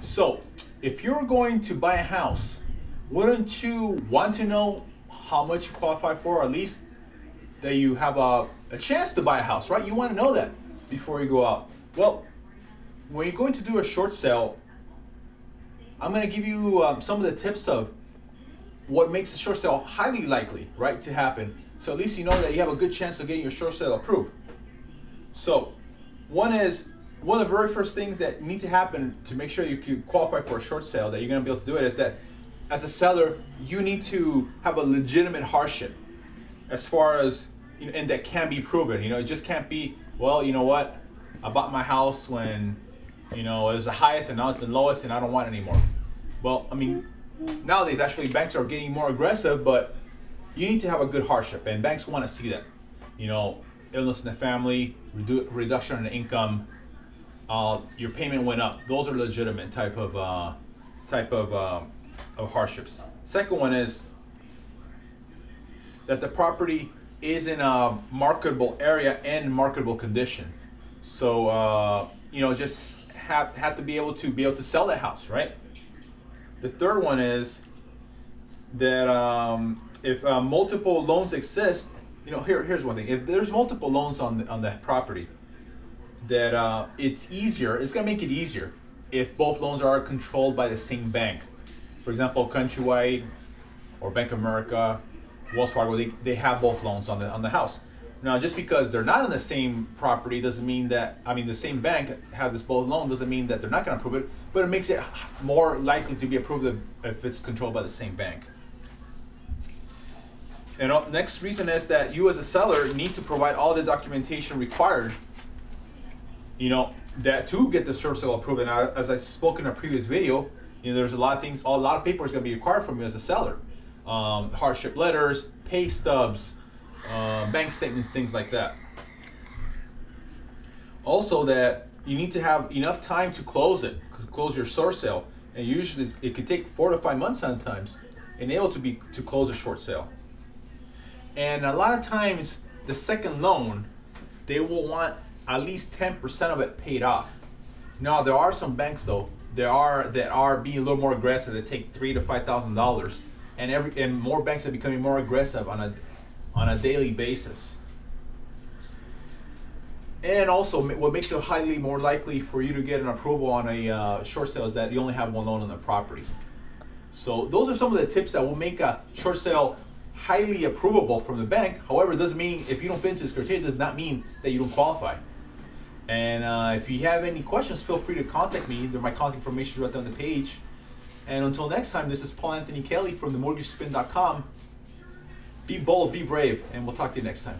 So, if you're going to buy a house, wouldn't you want to know how much you qualify for, or at least that you have a chance to buy a house, right? You want to know that before you go out. Well, when you're going to do a short sale, I'm going to give you some of the tips of what makes a short sale highly likely, right, to happen. So at least you know that you have a good chance of getting your short sale approved. So, one of the very first things that need to happen to make sure you can qualify for a short sale, that you're going to be able to do it, is that as a seller, you need to have a legitimate hardship, as far as, and that can be proven. It just can't be, well, you know what, I bought my house when, it was the highest and now it's the lowest and I don't want it anymore. Well, I mean, nowadays actually banks are getting more aggressive, but you need to have a good hardship, and banks want to see that. Illness in the family, reduction in income, your payment went up. Those are legitimate type of hardships. Second one is that the property is in a marketable area and marketable condition. So just have to be able to sell that house, right? The third one is that if multiple loans exist, here's one thing. If there's multiple loans on the property, that it's going to make it easier if both loans are controlled by the same bank. For example, Countrywide or Bank of America, Wells Fargo, they have both loans on the house. Now, just because they're not on the same property doesn't mean that, the same bank have this both loan doesn't mean that they're not going to approve it, but it makes it more likely to be approved if it's controlled by the same bank. And next reason is that you as a seller need to provide all the documentation required, that to get the short sale approved. And as I spoke in a previous video, there's a lot of things, a lot of paper is going to be required from you as a seller. Hardship letters, pay stubs, bank statements, things like that. Also, that you need to have enough time to close your short sale, and usually it could take 4 to 5 months sometimes, and able to close a short sale. And a lot of times, the second loan, they will want at least 10% of it paid off. Now, there are some banks though that are being a little more aggressive. That take $3,000 to $5,000, and more banks are becoming more aggressive on a daily basis. And also, what makes it highly more likely for you to get an approval on a short sale is that you only have one loan on the property. So those are some of the tips that will make a short sale highly approvable from the bank. However, it doesn't mean, if you don't fit into this criteria, it does not mean that you don't qualify. And if you have any questions, feel free to contact me. My contact information right there on the page. And until next time, this is Paul Anthony Kelly from themortgagespin.com. Be bold, be brave, and we'll talk to you next time.